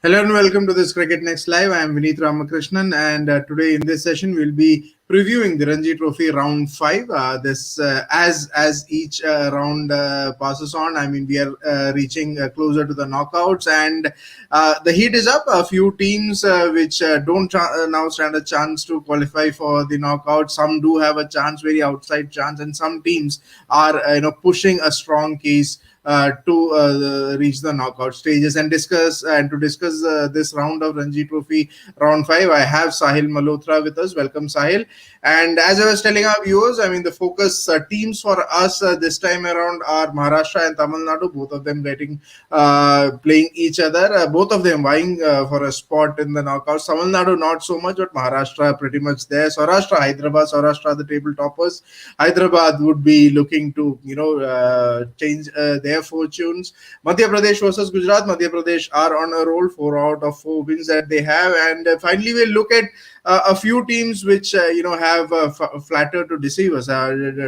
Hello and welcome to this Cricket Next Live. I am Vineet Ramakrishnan, and today in this session we'll be previewing the Ranji Trophy Round 5. As each round passes on, I mean we are reaching closer to the knockouts, and the heat is up. A few teams which don't now stand a chance to qualify for the knockout. Some do have a chance, very outside chance, and some teams are pushing a strong case to reach the knockout stages and to discuss this round of Ranji Trophy round 5. I have Sahil Malhotra with us. Welcome, Sahil. And as I was telling our viewers, I mean the focus teams for us this time around are Maharashtra and Tamil Nadu, both of them getting playing each other, both of them vying for a spot in the knockouts. Tamil Nadu not so much, but Maharashtra pretty much there. Saurashtra, Hyderabad, Saurashtra the table toppers. Hyderabad would be looking to change their fortunes. Madhya Pradesh versus Gujarat. Madhya Pradesh are on a roll, 4 out of 4 wins that they have, and finally we'll look at a few teams which have flattered to deceive us.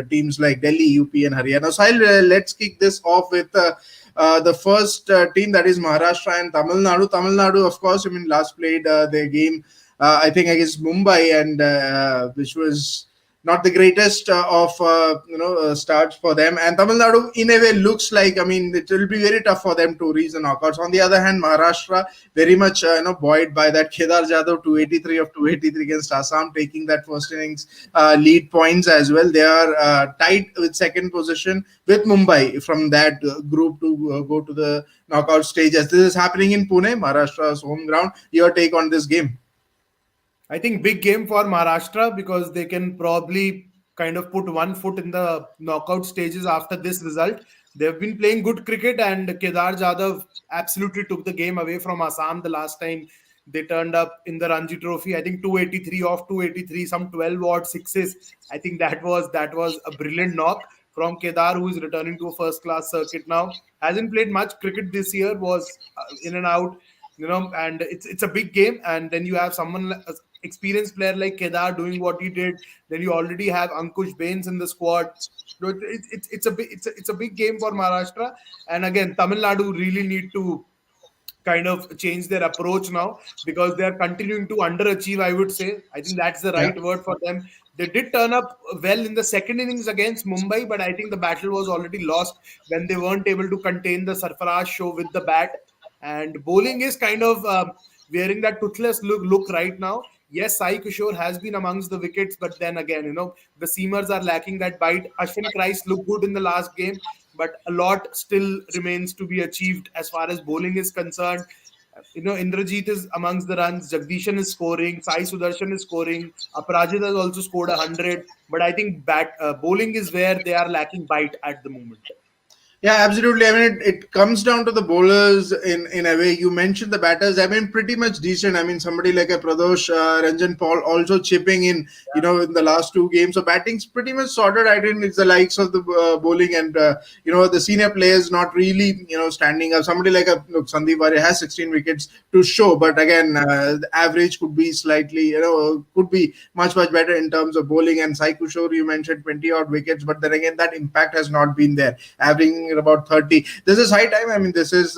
Teams like Delhi, UP, and Haryana. So let's kick this off with. The first team, that is Maharashtra and Tamil Nadu. Tamil Nadu, of course, I mean, last played their game, I think, against Mumbai, and which was not the greatest of starts for them. And Tamil Nadu, in a way, looks like, I mean, it will be very tough for them to reach the knockouts. On the other hand, Maharashtra very much buoyed by that Kedar Jadhav 283 of 283 against Assam, taking that first innings lead points as well. They are tied with second position with Mumbai from that group to go to the knockout stage. As this is happening in Pune, Maharashtra's home ground. Your take on this game? I think big game for Maharashtra because they can probably kind of put one foot in the knockout stages after this result. They've been playing good cricket, and Kedar Jadhav absolutely took the game away from Assam the last time they turned up in the Ranji Trophy. I think 283 off 283, some 12 odd sixes. I think that was a brilliant knock from Kedar, who is returning to a first class circuit now. Hasn't played much cricket this year, was in and out, and it's a big game. And then you have someone, experienced player like Kedar, doing what he did. Then you already have Ankush Bains in the squad. So it's a big game for Maharashtra. And again, Tamil Nadu really need to kind of change their approach now because they are continuing to underachieve, I would say. I think that's the right word for them. They did turn up well in the second innings against Mumbai, but I think the battle was already lost when they weren't able to contain the sarfaraz show with the bat. And bowling is kind of wearing that toothless look right now. Yes, Sai Kishore has been amongst the wickets, but then again, the seamers are lacking that bite. Ashwin Christ looked good in the last game, but a lot still remains to be achieved as far as bowling is concerned. Indrajit is amongst the runs. Jagdishan is scoring. Sai Sudarshan is scoring. Aparajit has also scored 100. But I think bowling is where they are lacking bite at the moment. Yeah, absolutely. I mean, it comes down to the bowlers in a way. You mentioned the batters. I mean, pretty much decent. I mean, somebody like a Pradosh Ranjan Paul also chipping in, in the last 2 games. So batting's pretty much sorted. I think it's the likes of the bowling and, the senior players not really, standing up. Somebody like Sandeep Varya has 16 wickets to show. But again, the average could be slightly, could be much, much better in terms of bowling. And Sai Kushore, you mentioned 20 odd wickets. But then again, that impact has not been there. Averaging about 30. This is high time. I mean, this is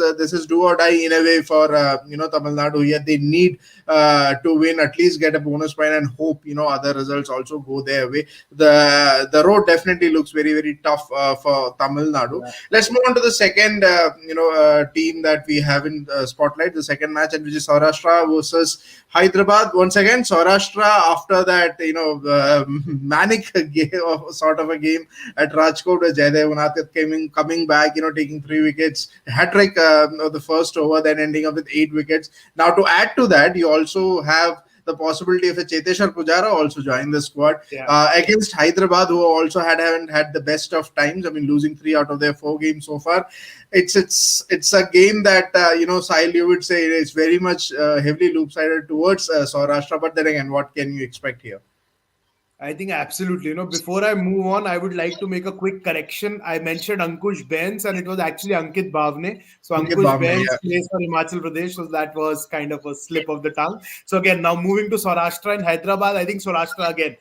do or die in a way for Tamil Nadu. Yet they need to win, at least get a bonus point, and hope other results also go their way. The road definitely looks very, very tough for Tamil Nadu. Yeah. Let's move on to the second team that we have in spotlight, the second match, and which is Saurashtra versus Hyderabad. Once again, Saurashtra, after that manic game, sort of a game at Rajkot, where Jaydev Unadkat coming back, taking 3 wickets, hat-trick the first over, then ending up with 8 wickets. Now, to add to that, you also have the possibility of a Cheteshwar Pujara also join the squad against Hyderabad, who also haven't had the best of times. I mean, losing 3 out of their 4 games so far. It's a game that Sahil, you would say is very much heavily loop-sided towards Saurashtra. But then again, what can you expect here? I think absolutely. Before I move on, I would like to make a quick correction. I mentioned Ankush Bains, and it was actually Ankit Bhavne. So Ankush Bains plays for Himachal Pradesh, so that was kind of a slip of the tongue. So again, now moving to Saurashtra and Hyderabad, I think Saurashtra again.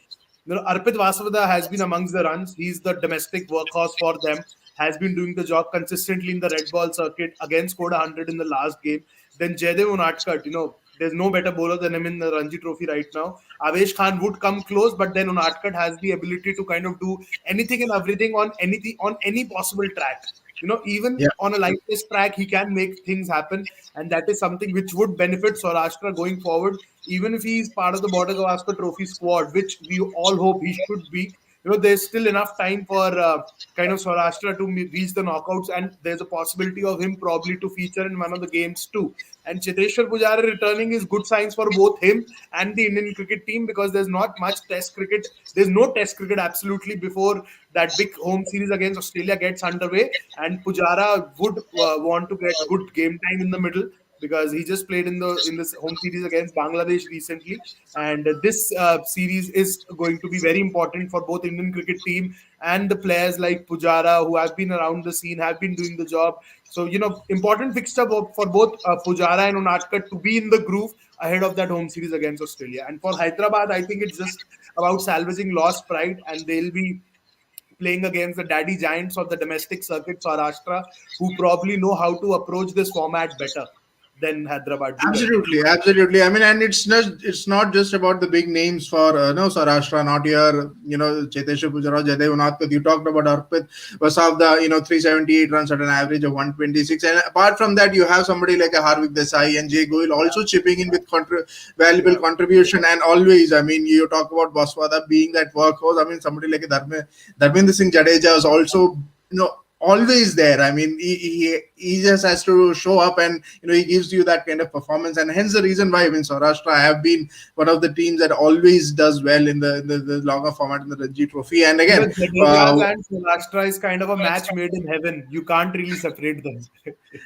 Arpit Vasavada has been amongst the runs. He's the domestic workhorse for them. Has been doing the job consistently in the red ball circuit. Again, scored 100 in the last game. then Jaydev Unadkat, there's no better bowler than him in the Ranji Trophy right now. Avesh Khan would come close, but then Unadkat has the ability to kind of do anything and everything on any possible track. Even Yeah. on a lightest track, he can make things happen, and that is something which would benefit Saurashtra going forward. Even if he is part of the Border Gavaskar Trophy squad, which we all hope he should be, there's still enough time for kind of Saurashtra to reach the knockouts, and there's a possibility of him probably to feature in one of the games too. And Cheteshwar Pujara returning is good signs for both him and the Indian cricket team, because there's not much test cricket. There's no test cricket absolutely before that big home series against Australia gets underway. And Pujara would want to get good game time in the middle, because he just played in this home series against Bangladesh recently, and this series is going to be very important for both Indian cricket team and the players like Pujara, who have been around the scene, have been doing the job. So important fixture for both Pujara and Unadkat to be in the groove ahead of that home series against Australia. And for Hyderabad, I think it's just about salvaging lost pride, and they'll be playing against the daddy giants of the domestic circuit, Saurashtra, who probably know how to approach this format better than Hyderabad do at least. Absolutely, absolutely. I mean, and it's not just about the big names for no Saurashtra, not here. Cheteshwar Pujara, Jaydev Unadkat. You talked about Arpit Vasavda, 378 runs at an average of 126. And apart from that, you have somebody like a Harvik Desai and Jay Goyal also chipping in with valuable Yeah. contribution. And always, I mean, you talk about Baswada being that workhorse. I mean, somebody like a Dharmendra Singh Jadeja is also always there. I mean, he just has to show up, and he gives you that kind of performance, and hence the reason why, I mean, Saurashtra have been one of the teams that always does well in the longer format in the Ranji Trophy. And again, Jadeja's and Saurashtra is kind of a match made in heaven. You can't really separate them.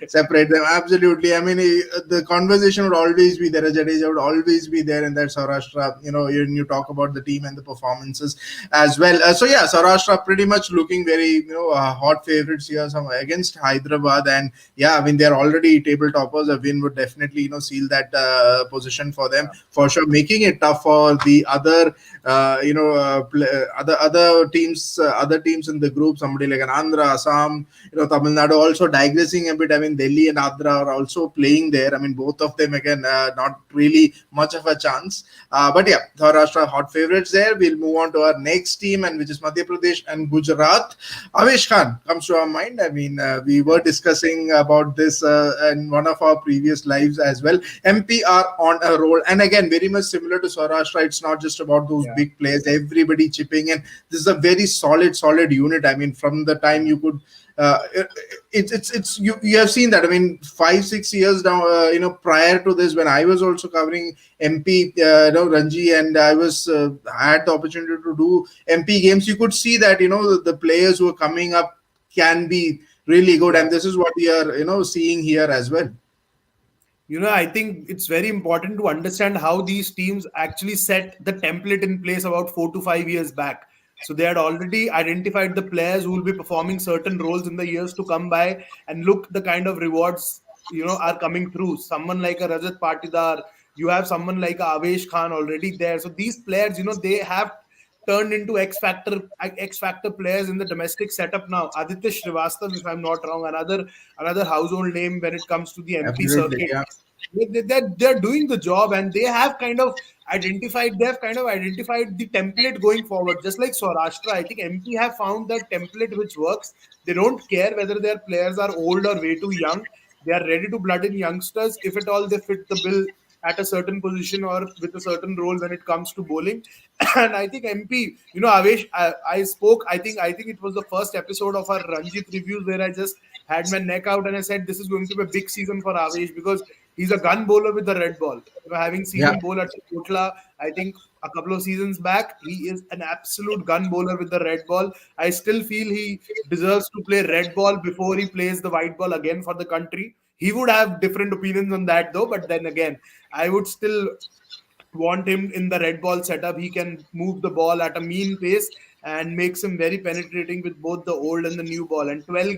separate them absolutely. I mean, the conversation would always be there. Jadeja would always be there in that Saurashtra. When you talk about the team and the performances as well. So yeah, Saurashtra pretty much looking very hot favorites here against Hyderabad, and yeah, I mean they're already table toppers. A win would definitely seal that position for them for sure, making it tough for the other other teams in the group. Somebody like an Andhra, Assam, Tamil Nadu. Also digressing a bit, I mean Delhi and Andhra are also playing there. I mean both of them again not really much of a chance. But yeah, Maharashtra hot favorites there. We'll move on to our next team, and which is Madhya Pradesh and Gujarat. Avesh Khan comes to our mind. I mean, we were discussing about this in one of our previous lives as well. MP are on a roll, and again, very much similar to Saurashtra. It's not just about those Yeah. big players; everybody chipping in. This is a very solid unit. I mean, from the time you could it's you have seen that. I mean, 5-6 years now, prior to this, when I was also covering MP, Ranji, and I had the opportunity to do MP games. You could see that the players who are coming up can be really good, Yeah. and this is what we are seeing here as well. I think it's very important to understand how these teams actually set the template in place about 4 to 5 years back. So they had already identified the players who will be performing certain roles in the years to come by, and look the kind of rewards are coming through. Someone like a Rajat Patidar, you have someone like a Avesh Khan already there. So these players, they have turned into X Factor players in the domestic setup now. Aditya Srivastav, if I'm not wrong, another household name when it comes to the MP Absolutely, circuit. yeah. They're doing the job, and they have kind of identified the template going forward. Just like Saurashtra, I think MP have found that template which works. They don't care whether their players are old or way too young. They are ready to blood in youngsters if at all they fit the bill at a certain position or with a certain role when it comes to bowling. And I think MP, Avesh, I spoke. I think it was the first episode of our Ranjit reviews where I just had my neck out and I said this is going to be a big season for Avesh, because he's a gun bowler with the red ball. Having seen Yeah. him bowl at Kotla, I think a couple of seasons back, he is an absolute gun bowler with the red ball. I still feel he deserves to play red ball before he plays the white ball again for the country. He would have different opinions on that though, but then again, I would still want him in the red ball setup. He can move the ball at a mean pace and makes him very penetrating with both the old and the new ball. And 12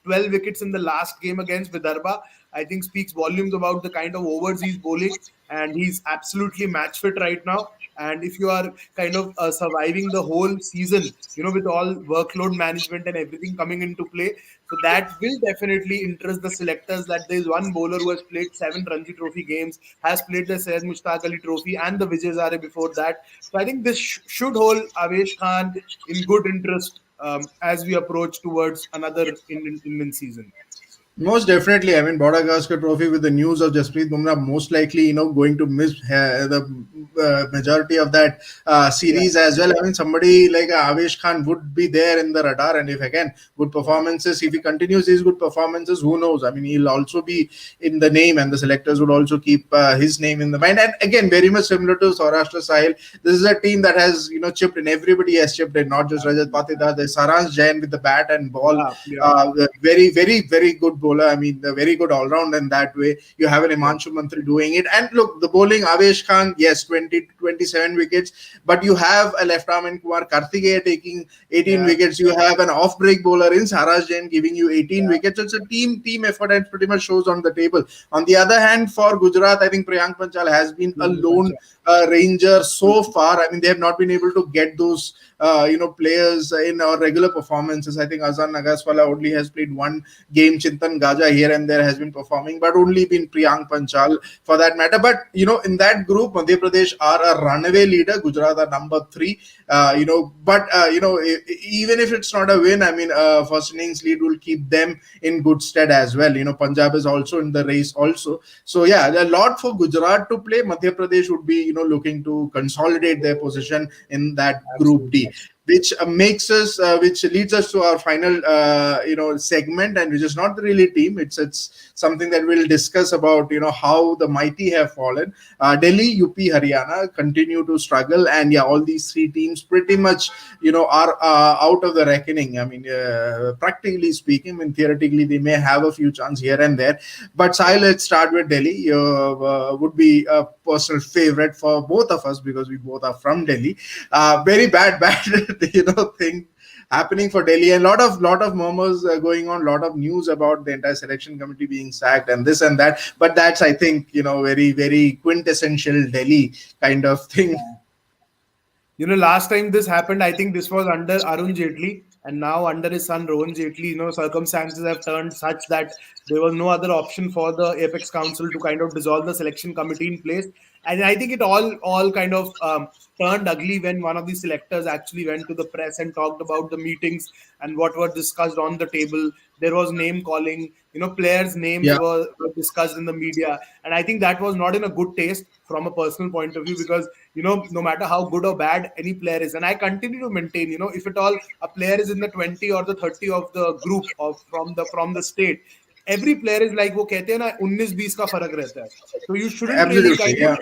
wickets in the last game against Vidarbha, I think speaks volumes about the kind of overs he's bowling. And he's absolutely match fit right now. and if you are kind of surviving the whole season, with all workload management and everything coming into play, so that will definitely interest the selectors that there is one bowler who has played 7 Ranji Trophy games, has played the Syed Mushtaq Ali Trophy and the Vijay Hazare before that. So I think this should hold Avesh Khan in good interest as we approach towards another Indian season. Most definitely. I mean, Border Gavaskar Trophy with the news of Jasprit Bumrah most likely, going to miss the majority of that Yeah, series as well. I mean, somebody like Avesh Khan would be there in the radar. And if again, good yeah, performances, if he continues his good performances, who knows? I mean, he'll also be in the name and the selectors would also keep his name in the mind. And again, very much similar to Saurashtra Sahil. This is a team that has, chipped in. Everybody has chipped in, not just Rajat Patidar. There's Saransh Jain with the bat and ball. yeah, yeah, Very, very, very good bowler. I mean, a very good all round in that way. You have an yeah, Imanshu Mantri doing it. And look, the bowling, Avesh Khan, yes, 20 to 27 wickets. But you have a left arm in Kumar Karthikeya taking 18 yeah, wickets. You have an off break bowler in Saraj Jain giving you 18 yeah. wickets. It's a team effort and pretty much shows on the table. On the other hand, for Gujarat, I think Priyank Panchal has been a lone ranger so far. I mean, they have not been able to get those players in our regular performances. I think Azan Nagaswala only has played one game. Chintan Gaja here and there has been performing, but only been Priyank Panchal for that matter. But in that group, Madhya Pradesh are a runaway leader. Gujarat are number 3. But even if it's not a win, I mean, first innings lead will keep them in good stead as well. Punjab is also in the race also. So yeah, a lot for Gujarat to play. Madhya Pradesh would be looking to consolidate their position in that Group D, Absolutely. which which leads us to our final segment, and which is not really team. It's something that we'll discuss about how the mighty have fallen. Delhi, UP, Haryana continue to struggle, and yeah, all these 3 teams pretty much are out of the reckoning. I mean, practically speaking, I mean, theoretically they may have a few chances here and there, but Sai, let's start with Delhi. Would be a personal favorite for both of us because we both are from Delhi. Very bad thing happening for Delhi, and lot of murmurs going on, lot of news about the entire selection committee being sacked and this and that. But that's, I think, very, very quintessential Delhi kind of thing. Last time this happened, I think this was under Arun Jaitley, and now under his son Rohan Jaitley. Circumstances have turned such that there was no other option for the Apex Council to kind of dissolve the selection committee in place. And I think it all kind of turned ugly when one of the selectors actually went to the press and talked about the meetings and what were discussed on the table. There was name calling, players' names Yeah, were discussed in the media. And I think that was not in a good taste from a personal point of view because, no matter how good or bad any player is, and I continue to maintain, if at all a player is in the 20 or the 30 of the group of from the state, every player is like वो कहते हैं ना 19-20 का फर्क रहता है. So you shouldn't really absolutely. kind of, Yeah,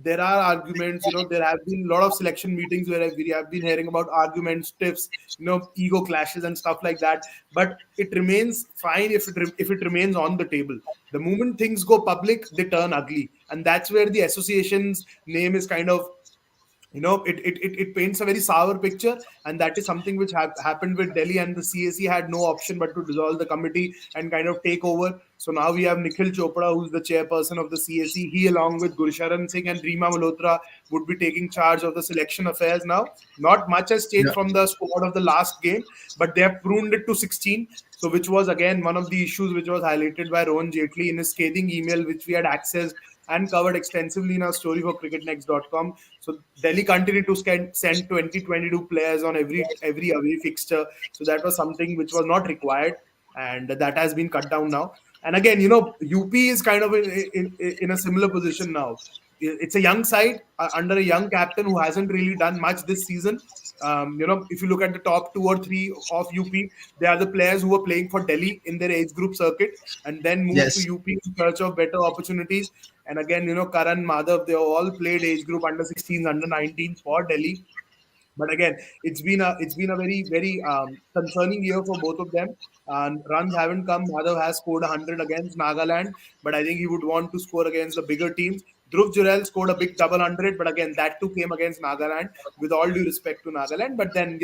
there are arguments, there have been a lot of selection meetings where we have been hearing about arguments, tiffs, ego clashes and stuff like that. But it remains fine if it remains on the table. The moment things go public, they turn ugly. And that's where the association's name is kind of, it paints a very sour picture, and that is something which happened with Delhi, and the CAC had no option but to dissolve the committee and kind of take over. So now we have Nikhil Chopra, who's the chairperson of the CAC. He, along with Gursharan Singh and Reema Malhotra, would be taking charge of the selection affairs now. Not much has changed yeah, from the squad of the last game, but they have pruned it to 16. So, which was again one of the issues which was highlighted by Rohan Jaitley in his scathing email, which we had accessed and covered extensively in our story for cricketnext.com. So Delhi continued to send 20-22 players on every away fixture. So that was something which was not required, and that has been cut down now. And again, UP is kind of in a similar position now. It's a young side under a young captain who hasn't really done much this season. If you look at the top 2 or 3 of UP, they are the players who were playing for Delhi in their age group circuit and then moved to yes, UP in search of better opportunities. And again, Karan, Madhav, they all played age group under 16s, under 19s for Delhi. But again, it's been a very very concerning year for both of them. Runs haven't come. Madhav has scored 100 against Nagaland, but I think he would want to score against the bigger teams. Dhruv Jurel scored a big double 100, but again that too came against Nagaland. With all due respect to Nagaland, but then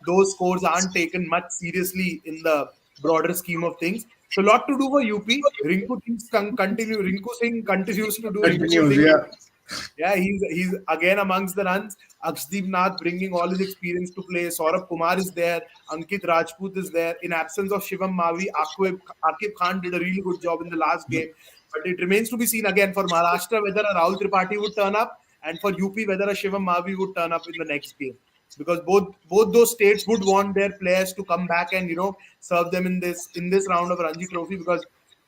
those scores aren't taken much seriously in the broader scheme of things. So a lot to do for UP. Rinku Singh continues to do Rinku continues. Singh. Yeah, Yeah, he's again amongst the runs. Akshdeep Nath bringing all his experience to play. Saurabh Kumar is there. Ankit Rajput is there. In absence of Shivam Mavi, Akib Khan did a really good job in the last game. But it remains to be seen again for Maharashtra whether a Rahul Tripathi would turn up, and for UP whether a Shivam Mavi would turn up in the next game. Because both those states would want their players to come back and serve them in this round of Ranji Trophy, because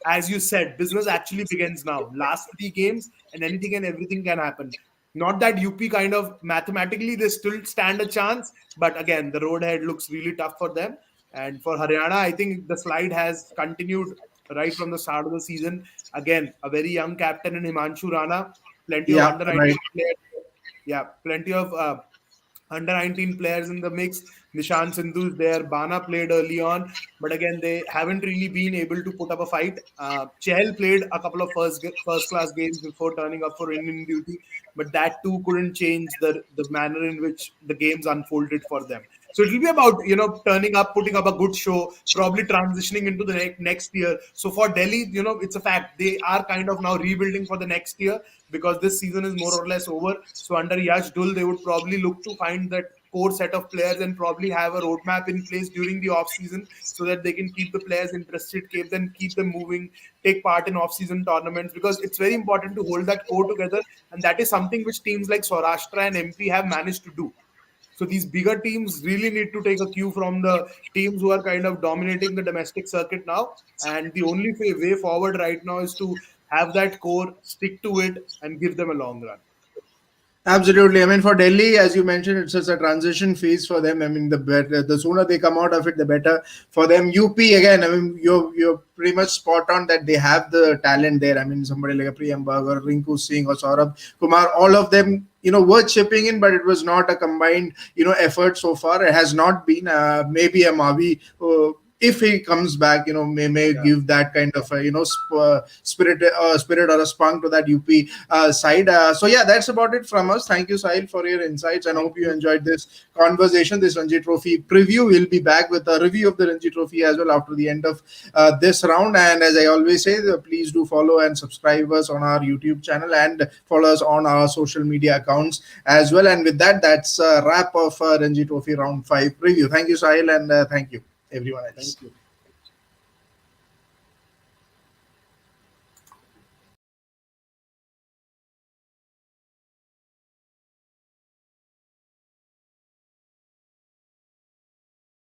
as you said, business actually begins now. Last three games, and anything and everything can happen. Not that UP kind of mathematically they still stand a chance, but again, the road ahead looks really tough for them. And for Haryana, I think the slide has continued right from the start of the season. Again, a very young captain in Himanshu Rana, plenty of Yeah, under right. 19 players. Yeah, plenty of under 19 players in the mix. Nishan Sindhu is there. Bana played early on, but again, they haven't really been able to put up a fight. Chahal played a couple of first class games before turning up for Indian duty, but that too couldn't change the manner in which the games unfolded for them. So it will be about turning up, putting up a good show, probably transitioning into the next year. So for Delhi, it's a fact they are kind of now rebuilding for the next year, because this season is more or less over. So under Yash Dul, they would probably look to find that core set of players and probably have a roadmap in place during the off season, so that they can keep the players interested, keep them moving, take part in off season tournaments, because it's very important to hold that core together, and that is something which teams like Saurashtra and MP have managed to do. So these bigger teams really need to take a cue from the teams who are kind of dominating the domestic circuit now. And the only way forward right now is to have that core, stick to it, and give them a long run. Absolutely. I mean, for Delhi, as you mentioned, it's just a transition phase for them. I mean, the better, the sooner they come out of it, the better for them. UP again. I mean, you're pretty much spot on that they have the talent there. I mean, somebody like a Priyambag or Rinku Singh or Saurabh Kumar, all of them, were chipping in, but it was not a combined, effort so far. It has not been. Maybe a Mavi. If he comes back, may Yeah. give that kind of spirit or a spunk to that UP side. So yeah, that's about it from us. Thank you, Sahil, for your insights, and Thank hope you you. enjoyed this conversation, this Ranji Trophy preview. We'll be back with a review of the Ranji Trophy as well after the end of this round. And as I always say, please do follow and subscribe us on our YouTube channel and follow us on our social media accounts as well. And with that, that's a wrap of Ranji Trophy Round 5 preview. Thank you, Sahil, and thank you everyone Thank else. you.